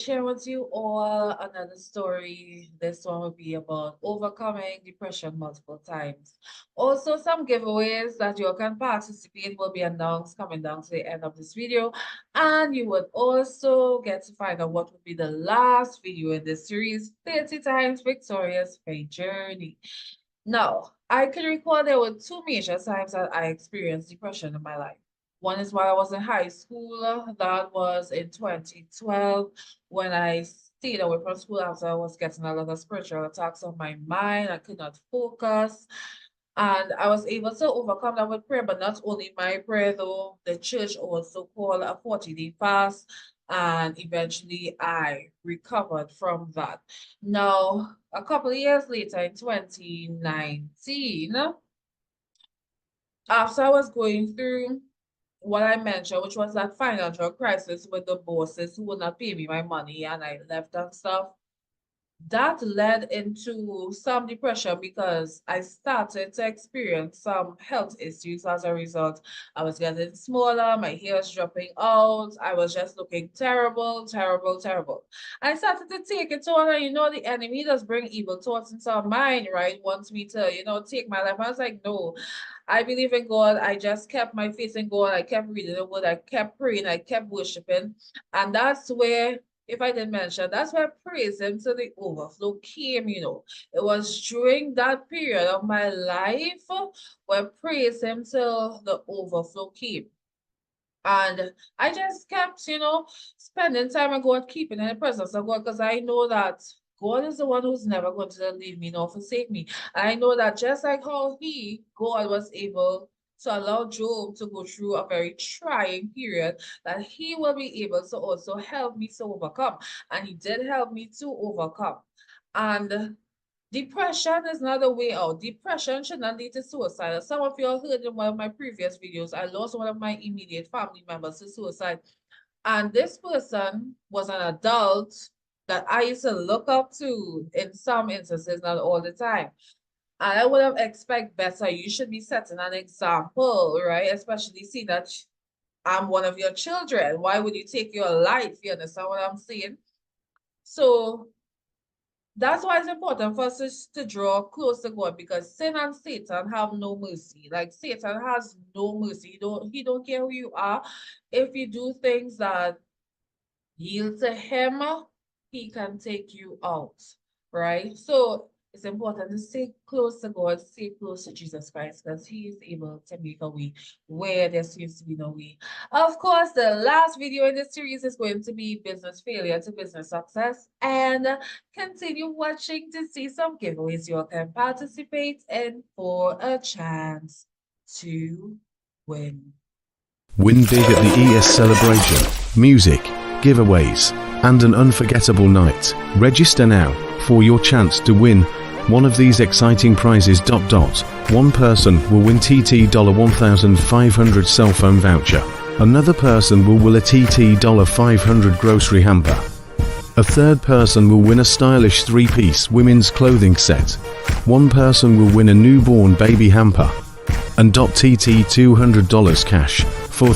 Share with you all another story. This one will be about overcoming depression multiple times. Also, some giveaways that you can participate will be announced coming down to the end of this video. And you would also get to find out what would be the last video in this series, 30 times victorious faith journey. Now, I can recall there were two major times that I experienced depression in my life. One is while I was in high school. That was in 2012 when I stayed away from school after I was getting a lot of spiritual attacks on my mind. I could not focus. And I was able to overcome that with prayer, but not only my prayer, though, the church also called a 40-day fast. And eventually I recovered from that. Now, a couple of years later in 2019, after I was going through what I mentioned, which was that financial crisis with the bosses who would not pay me my money and I left and stuff, that led into some depression because I started to experience some health issues as a result. I was getting smaller, my hair was dropping out, I was just looking terrible, terrible, terrible. I started to take it on, and the enemy does bring evil thoughts into our mind, right? Wants me to, take my life. I was like, no, I believe in God. I just kept my faith in God. I kept reading the word. I kept praying. I kept worshiping. And that's where, if I didn't mention, that's where praise him to the overflow came. It was during that period of my life where praise him till the overflow came. And I just kept, spending time with God, keeping in the presence of God, because I know that God is the one who's never going to leave me nor forsake me. And I know that just like how God was able to allow Job to go through a very trying period, that he will be able to also help me to overcome. And he did help me to overcome. And depression is not the way out. Depression should not lead to suicide. Some of you all heard in one of my previous videos, I lost one of my immediate family members to suicide. And this person was an adult that I used to look up to in some instances, not all the time. And I would have expected better. You should be setting an example, right? Especially seeing that I'm one of your children. Why would you take your life? You understand what I'm saying? So that's why it's important for us to draw close to God, because sin and Satan have no mercy. Like, Satan has no mercy. He don't care who you are. If you do things that yield to him, he can take you out, right? So it's important to stay close to God, stay close to Jesus Christ, because he is able to make a way where there seems to be no way. Of course, the last video in this series is going to be business failure to business success, and continue watching to see some giveaways you can participate in for a chance to win. Win big at the ES celebration, music, giveaways, and an unforgettable night. Register now for your chance to win one of these exciting prizes. One person will win TT $1,500 cell phone voucher. Another person will win a TT $500 grocery hamper. A third person will win a stylish 3-piece women's clothing set. One person will win a newborn baby hamper. And TT $200 cash for